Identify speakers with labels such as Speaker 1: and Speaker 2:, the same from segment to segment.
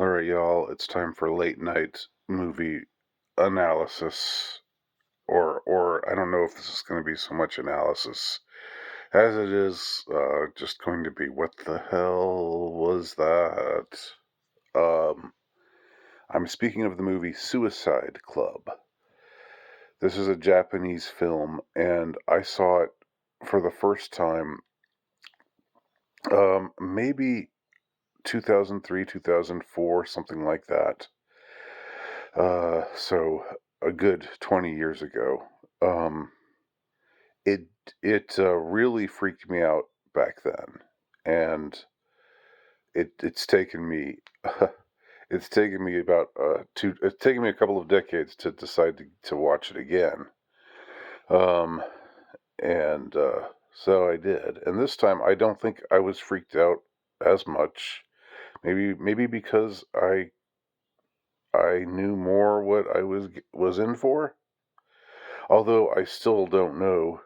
Speaker 1: All right, y'all, it's time for late night movie analysis. Or I don't know if this is going to be so much analysis as it is just going to be what the hell was that? Um, I'm speaking of the movie Suicide Club. This is a Japanese film, and I saw it for the first time maybe 2003, 2004, something like that. So a good 20 years ago. Um, it it really freaked me out back then, and it's taken me it's taken me about it's taken me a couple of decades to decide to watch it again. Um, and so I did, and this time I don't think I was freaked out as much. Maybe because I knew more what I was in for. Although I still don't know.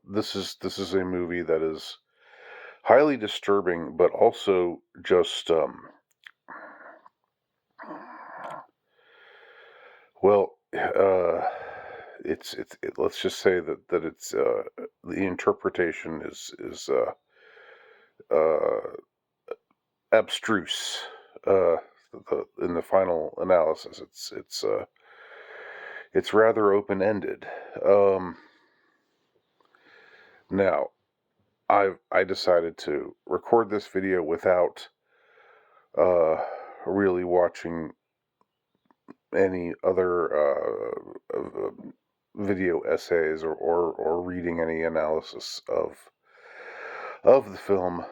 Speaker 1: This is a movie that is highly disturbing, but also just well, let's just say that it's the interpretation is abstruse. Uh, in the final analysis, it's rather open ended. Um, Now, I decided to record this video without uh, really watching any other video essays or reading any analysis of the film,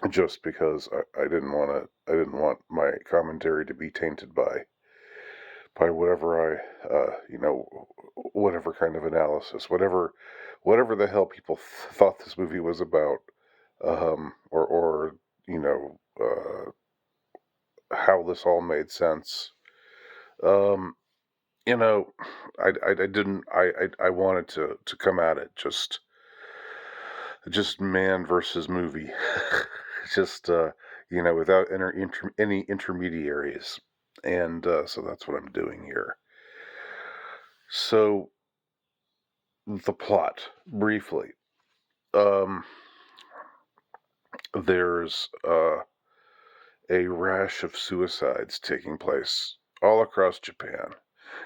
Speaker 1: just because I didn't want my commentary to be tainted by whatever whatever kind of analysis, whatever the hell people thought this movie was about, or you know how this all made sense. Um, you know, I didn't I wanted to come at it just man versus movie, just without any intermediaries, and so that's what I'm doing here. So the plot briefly. Um, there's a rash of suicides taking place all across Japan.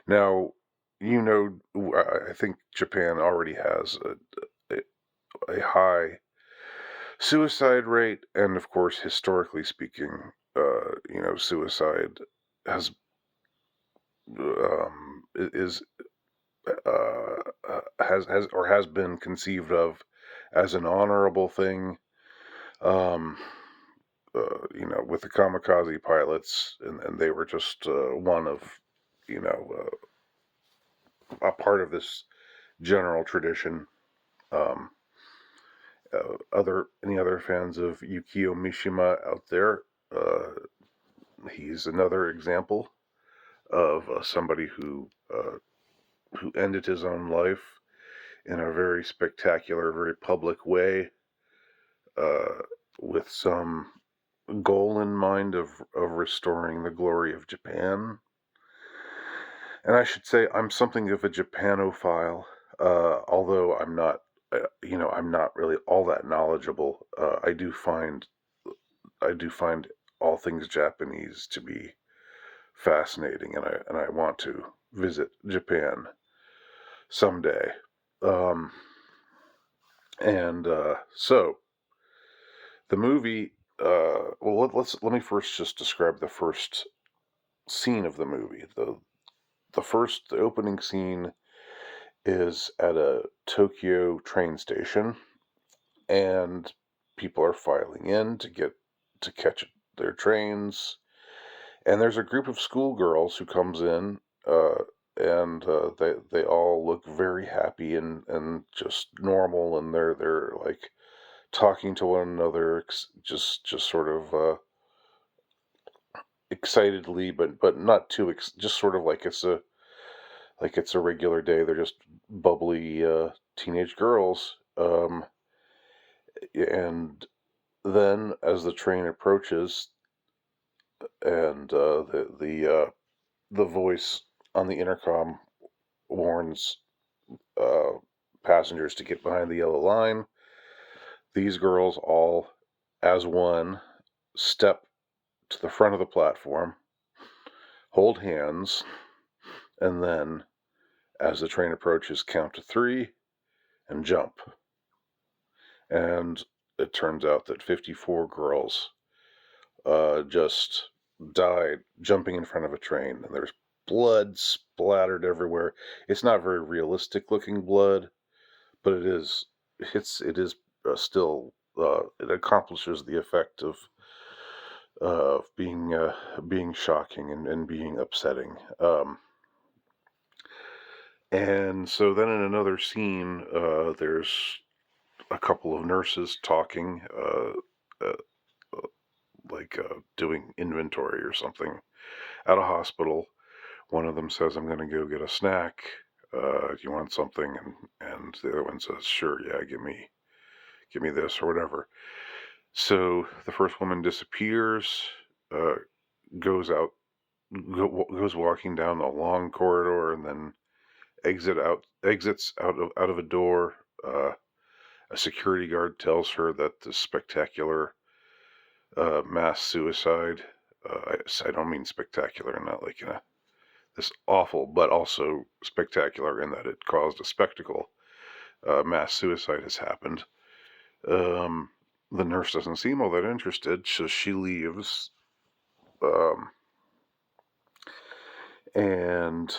Speaker 1: Now, I think Japan already has a high suicide rate, and of course, historically speaking, suicide has is has been conceived of as an honorable thing. Um, with the kamikaze pilots, and they were just one of, a part of this general tradition. Um, any other fans of Yukio Mishima out there? Uh, he's another example of somebody who ended his own life in a very spectacular, very public way, uh, with some goal in mind of restoring the glory of Japan. And I should say I'm something of a Japanophile, although I'm not really all that knowledgeable. I do find all things Japanese to be fascinating, and I want to visit Japan someday. Um, and so the movie. Well, let me first just describe the first scene of the movie. The opening scene is at a Tokyo train station, and people are filing in to catch their trains. And there's a group of schoolgirls who comes in, and they all look very happy and just normal, and they're like talking to one another, just sort of excitedly, but not too just sort of like it's a regular day. They're just bubbly teenage girls. And then as the train approaches, and the voice on the intercom warns passengers to get behind the yellow line. These girls all, as one, step to the front of the platform, hold hands, and then, as the train approaches, count to 3 and jump. And it turns out that 54 girls just died jumping in front of a train, and there's blood splattered everywhere. It's not very realistic looking blood, but it is still it accomplishes the effect of being shocking and being upsetting. And so then in another scene, there's a couple of nurses talking, doing inventory or something at a hospital. One of them says, "I'm going to go get a snack. Do you want something?" And the other one says, "Sure, yeah, give me this or whatever." So the first woman disappears, uh, goes goes walking down a long corridor, and then exits out of a door. A security guard tells her that the spectacular mass suicide. I don't mean spectacular, not like this awful, but also spectacular in that it caused a spectacle. Mass suicide has happened. Um, the nurse doesn't seem all that interested, so she leaves. Um, and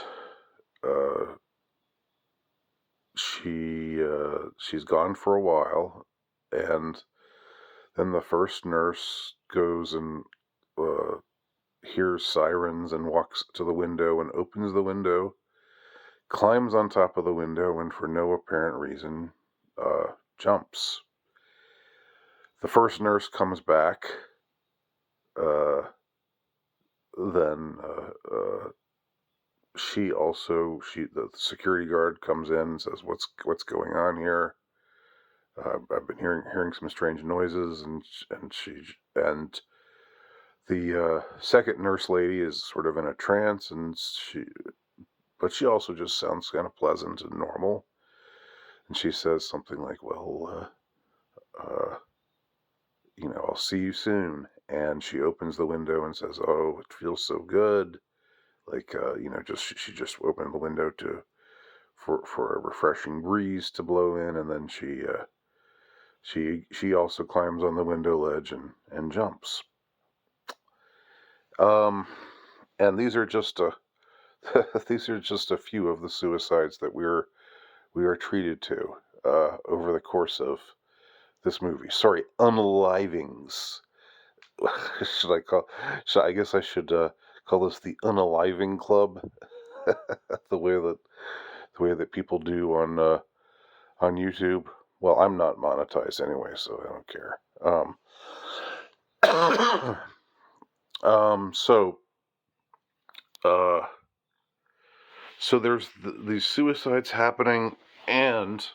Speaker 1: uh, she's gone for a while, and then the first nurse goes and uh, hears sirens and walks to the window and opens the window, climbs on top of the window, and for no apparent reason jumps. The first nurse comes back. Uh, then the security guard comes in and says, "What's going on here? I've been hearing some strange noises," and the second nurse lady is sort of in a trance, but she also just sounds kind of pleasant and normal, and she says something like, "Well, I'll see you soon." And she opens the window and says, "Oh, it feels so good." She just opened the window for a refreshing breeze to blow in, and then she also climbs on the window ledge and jumps. Um, and these are just these are just a few of the suicides that we are treated to over the course of this movie. Sorry, unalivings. should I call? I guess I should call this the unaliving club. the way that the way that people do on YouTube. Well, I'm not monetized anyway, so I don't care. So uh, so there's these suicides happening, and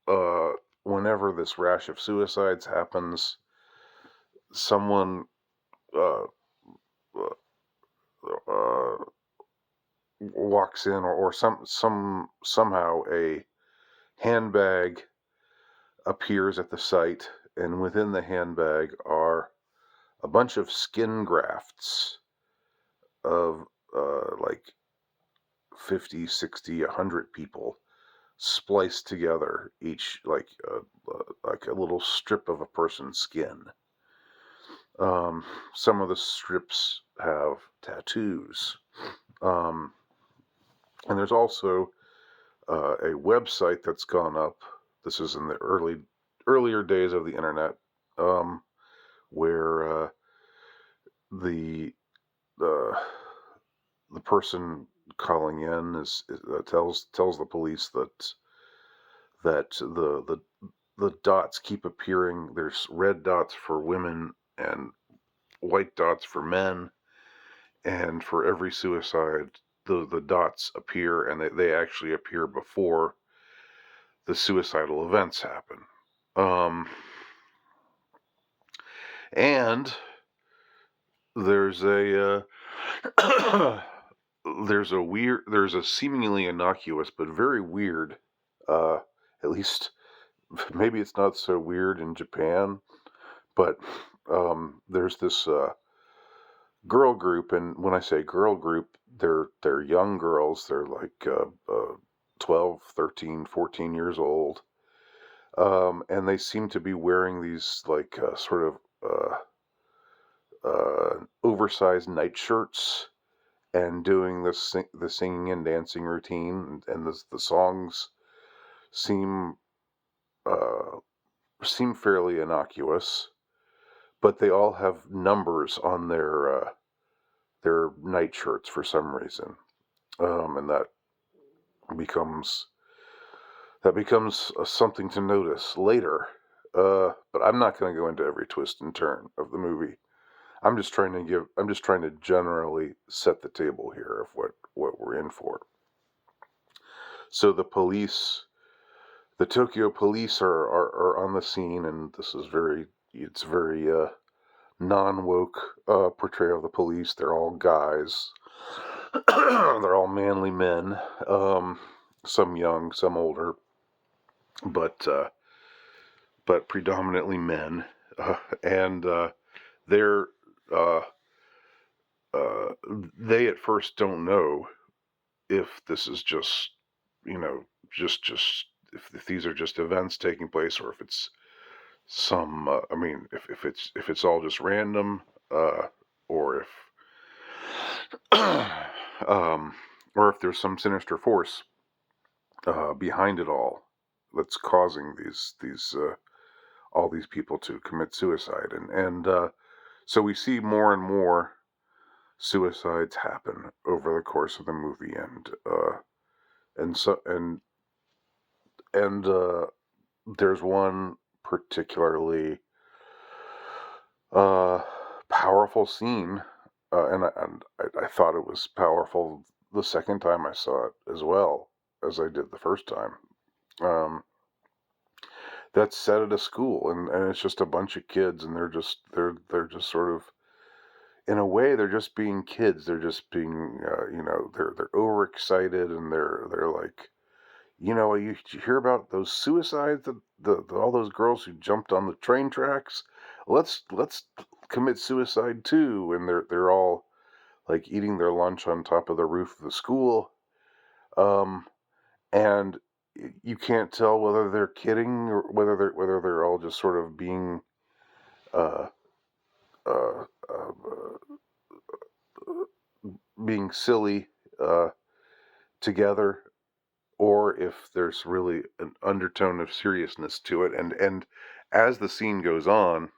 Speaker 1: uh, whenever this rash of suicides happens, someone uh, uh, uh, walks in, or somehow a handbag appears at the site, and within the handbag are a bunch of skin grafts of like 50, 60, 100 people spliced together, each like a little strip of a person's skin. Some of the strips have tattoos. Um, and there's also a website that's gone up. This is in the earlier days of the internet, where the uh, the person calling in tells the police that the dots keep appearing. There's red dots for women and white dots for men, and for every suicide, the dots appear, and they actually appear before the suicidal events happen. Um, and there's a there's a seemingly innocuous but very weird, uh, at least maybe it's not so weird in Japan, but there's this girl group, and when I say girl group, they're young girls. They're like 12, 13, 14 years old, and they seem to be wearing these like sort of oversized nightshirts and doing the singing and dancing routine, and the songs seem uh, seem fairly innocuous, but they all have numbers on their nightshirts for some reason, and becomes something to notice later. But I'm not going to go into every twist and turn of the movie. I'm just trying to generally set the table here of what we're in for. So the Tokyo police are on the scene, and it's very non-woke portrayal of the police. They're all guys. They're all manly men, some young, some older, but predominantly men, and they're uh, uh, they at first don't know if this is just you know just if these are just events taking place, or if it's some I mean if it's all just random, or if um, or if there's some sinister force behind it all that's causing these all these people to commit suicide, and so we see more and more suicides happen over the course of the movie, and so and there's one particularly uh, powerful scene, and I thought it was powerful the second time I saw it as well as I did the first time. Um, that's set at a school, and it's just a bunch of kids, and they're just sort of, in a way, they're just being kids. They're just being they're overexcited, and they're like, you hear about those suicides, all those girls who jumped on the train tracks. Let's commit suicide too, and they're all like eating their lunch on top of the roof of the school, um, and you can't tell whether they're kidding or whether they're all just sort of being uh, uh, uh, being silly uh, together, or if there's really an undertone of seriousness to it. And as the scene goes on,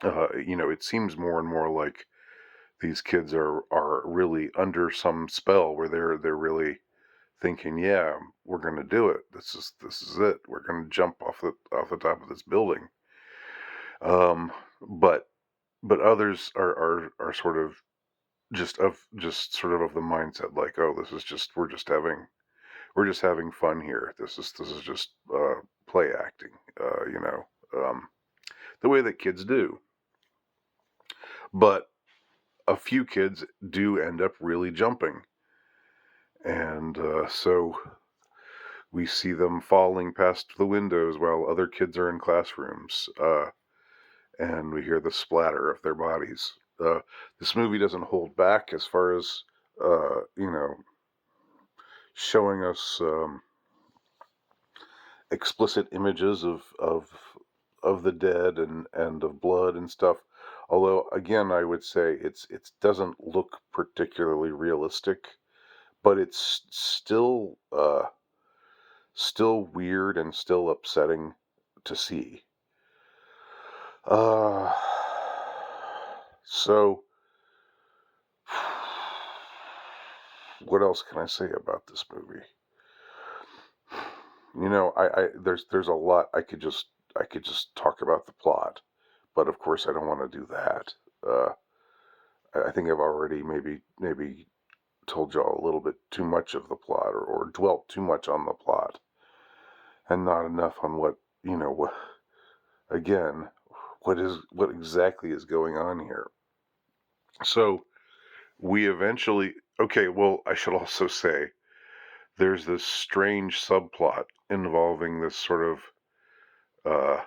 Speaker 1: it seems more and more like these kids are really under some spell where they're really thinking, yeah, we're going to do it. This is it. We're going to jump off the top of this building. But others are sort of just sort of the mindset like, oh, this is just we're just having fun here. This is just play acting, the way that kids do. But a few kids do end up really jumping, and so we see them falling past the windows while other kids are in classrooms, and we hear the splatter of their bodies. This movie doesn't hold back as far as showing us explicit images of the dead and of blood and stuff. Although again, I would say it doesn't look particularly realistic, but it's still weird and still upsetting to see. Uh, so what else can I say about this movie? I there's a lot I could just talk about the plot, but of course I don't want to do that. I think I've already maybe told y'all a little bit too much of the plot, or dwelt too much on the plot, and not enough on what again what exactly is going on here. So we eventually, okay, well, I should also say there's this strange subplot involving this sort of, uh,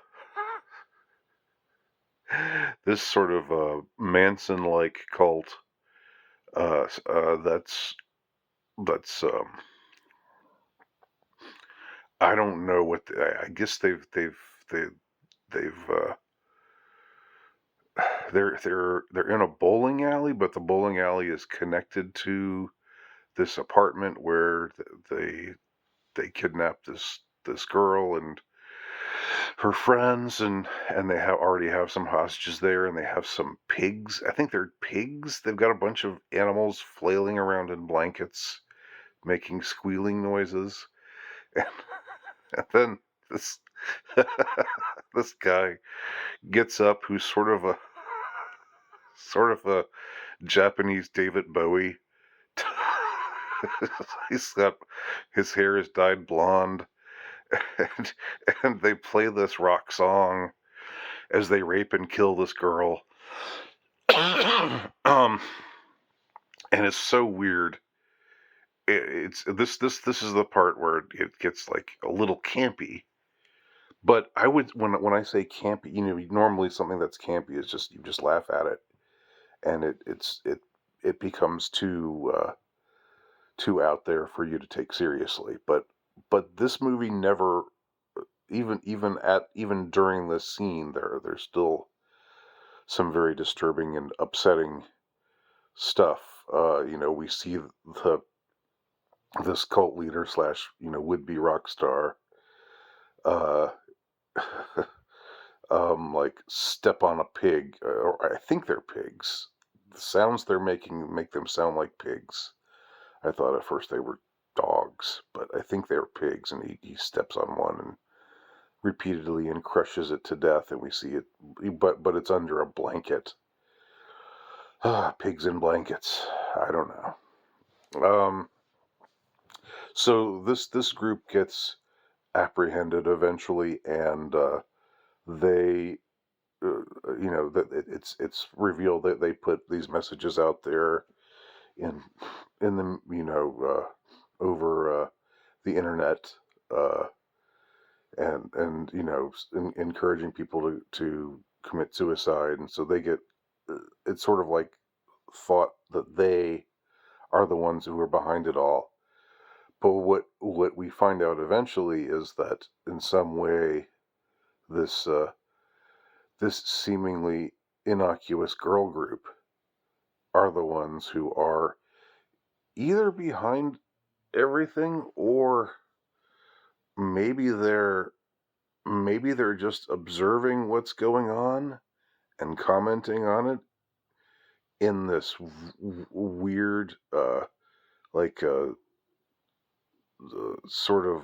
Speaker 1: Manson-like cult, that's I don't know what I guess they they've they're in a bowling alley, but the bowling alley is connected to this apartment where they kidnapped this girl and her friends, and they already have some hostages there, and they have some pigs. I think they're pigs. They've got a bunch of animals flailing around in blankets, making squealing noises, and then this this guy gets up, who's sort of a Japanese David Bowie. He's got his hair is dyed blonde, and, and they play this rock song as they rape and kill this girl. um, and it's so weird. It's this is the part where it gets like a little campy. But I would when I say campy, normally something that's campy is just you just laugh at it, and it becomes too out there for you to take seriously. But this movie never, even during this scene, there's still some very disturbing and upsetting stuff. We see the this cult leader slash would be rock star, uh, like step on a pig, or I think they're pigs. The sounds they're making make them sound like pigs. I thought at first they were dogs, but I think they're pigs, and he steps on one and repeatedly and crushes it to death, and we see it, but it's under a blanket. Pigs in blankets. I don't know. So this group gets apprehended eventually, and they, that it's revealed that they put these messages out there in the over the internet, uh, and encouraging people to commit suicide, and so they get it's sort of like thought that they are the ones who are behind it all. But what we find out eventually is that in some way this this seemingly innocuous girl group are the ones who are either behind everything, or maybe they're maybe they're just observing what's going on and commenting on it in this weird like sort of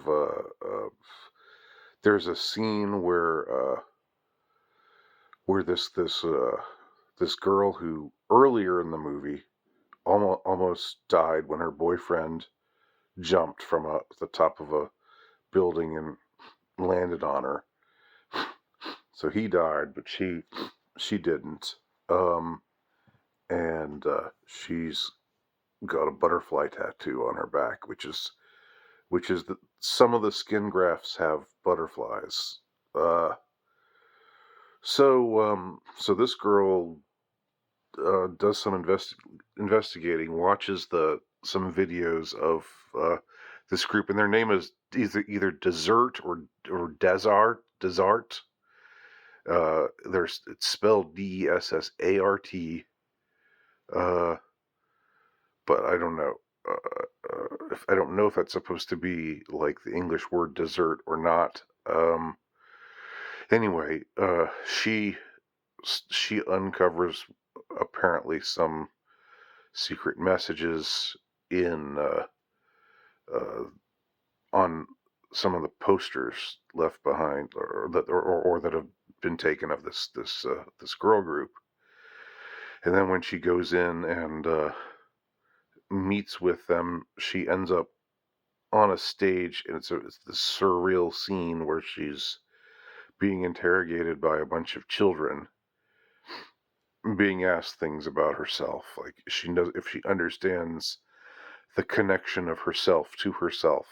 Speaker 1: there's a scene where this girl who earlier in the movie almost died when her boyfriend jumped from the top of a building and landed on her. So he died, but she didn't. Um, and she's got a butterfly tattoo on her back, which is some of the skin grafts have butterflies. So this girl does some investigating, watches some videos of this group, and their name is either Desert or Desart. It's spelled Dessart, uh, but I don't know. I don't know if that's supposed to be like the English word dessert or not. Anyway, she uncovers apparently some secret messages in uh, on some of the posters left behind, or that have been taken of this girl group. And then when she goes in and meets with them, she ends up on a stage, and it's this surreal scene where she's being interrogated by a bunch of children, being asked things about herself, like she knows if she understands the connection of herself to herself.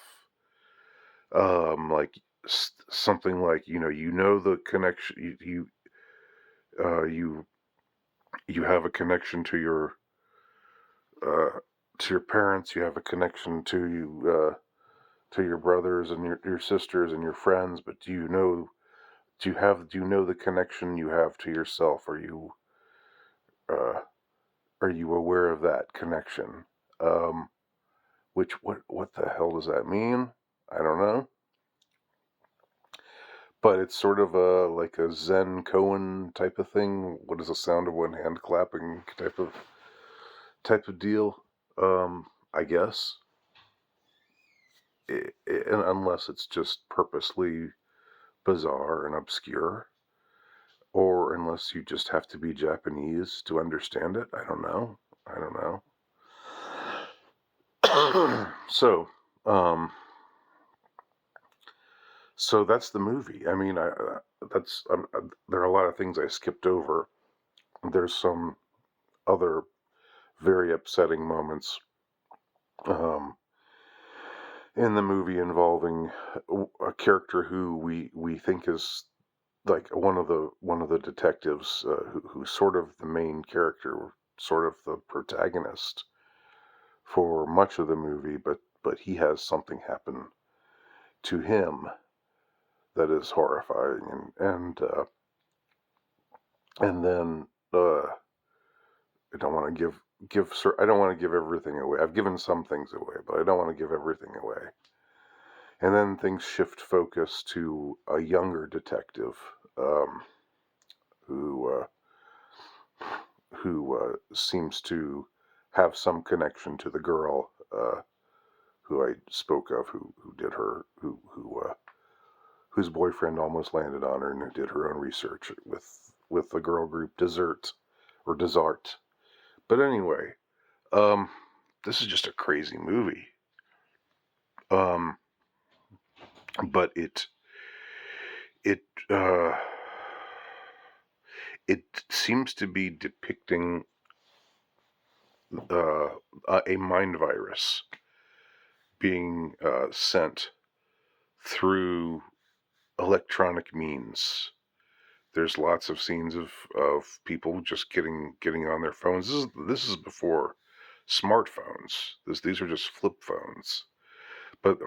Speaker 1: Like something like the connection you you have a connection uh, to your parents. You have a connection to your brothers and your sisters and your friends. But do you know the connection you have to yourself? Uh, are you aware of that connection? Um, what the hell does that mean? I don't know. But it's sort of a like a Zen koan type of thing. What is the sound of one hand clapping type of deal? I guess, and unless it's just purposely bizarre and obscure, or unless you just have to be Japanese to understand it. I don't know. I don't know. So, um, so that's the movie. I mean, there are a lot of things I skipped over. There's some other very upsetting moments um, in the movie involving a character who we think is like one of the detectives who's sort of the main character, sort of the protagonist for much of the movie, but he has something happen to him that is horrifying, and then I don't want to I don't want to give everything away. I've given some things away, but I don't want to give everything away. And then things shift focus to a younger detective um, who seems to have some connection to the girl who I spoke of, who did her whose boyfriend almost landed on her, and who did her own research with the girl group Desert or Desart. But anyway, um, this is just a crazy movie. Um, but it uh, it seems to be depicting uh, a mind virus being sent through electronic means. There's lots of scenes of people just getting on their phones. This is before smartphones. These are just flip phones, but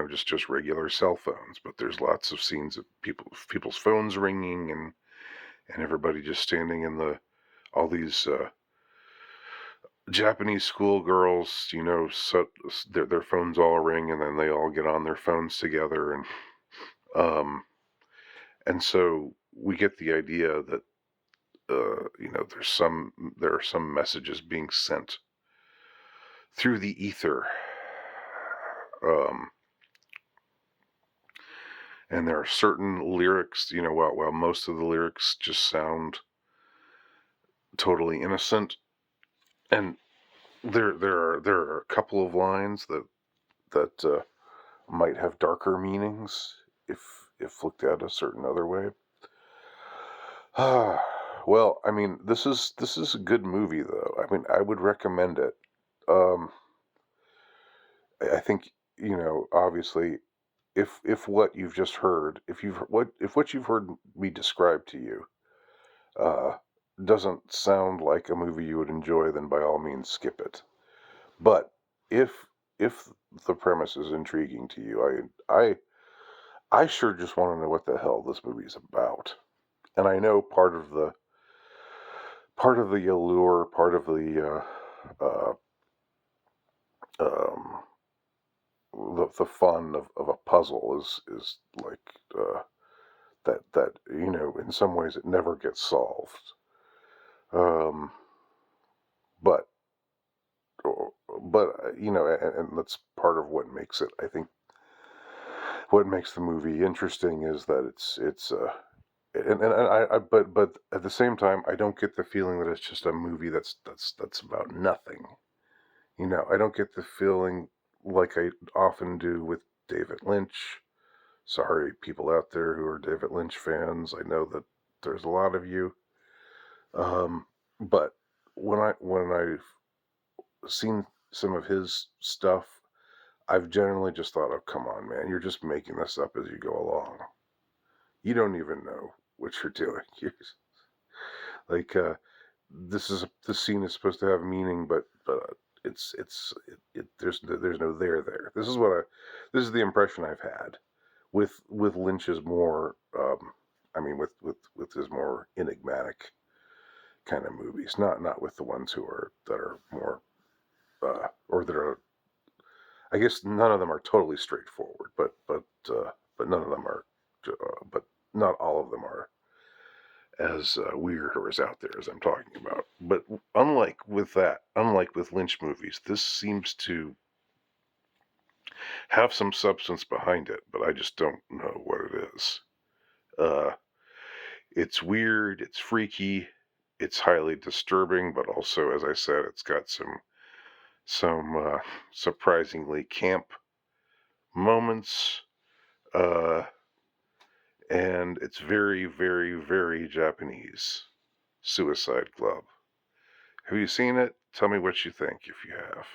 Speaker 1: just regular cell phones. But there's lots of scenes of people's phones ringing and everybody just standing in all these Japanese schoolgirls, so their phones all ring and then they all get on their phones together um, and so we get the idea that there are some messages being sent through the ether, um, and there are certain lyrics. While most of the lyrics just sound totally innocent, and there are a couple of lines that might have darker meanings if looked at a certain other way. Well, I mean, this is a good movie though. I mean, I would recommend it. Um, I think obviously, if what you've just heard, if what you've heard me describe to you, uh, doesn't sound like a movie you would enjoy, then by all means skip it. But if the premise is intriguing to you, I sure just want to know what the hell this movie's about. And I know part of the allure, part of um, the fun of a puzzle is like that in some ways it never gets solved. Um, but and that's part of what makes it. I think what makes the movie interesting is that it's and but at the same time I don't get the feeling that it's just a movie that's about nothing. I don't get the feeling like I often do with David Lynch. Sorry, people out there who are David Lynch fans. I know that there's a lot of you. Um, But when I've seen some of his stuff, I've generally just thought, oh, come on, man, you're just making this up as you go along. You don't even know what you're doing. Like, this scene is supposed to have meaning, but there's no there. This is the impression I've had with Lynch's more, I mean, with his more enigmatic kind of movies, not with the ones that are more, or that are, I guess none of them are totally straightforward, but none of them are, but not all of them are as weird or as out there as I'm talking about. But unlike with Lynch movies, this seems to have some substance behind it, but I just don't know what it is. Uh, it's weird, it's freaky, it's highly disturbing, but also, as I said, it's got some surprisingly camp moments, uh, and it's very, very, very Japanese. Suicide Club. Have you seen it? Tell me what you think if you have.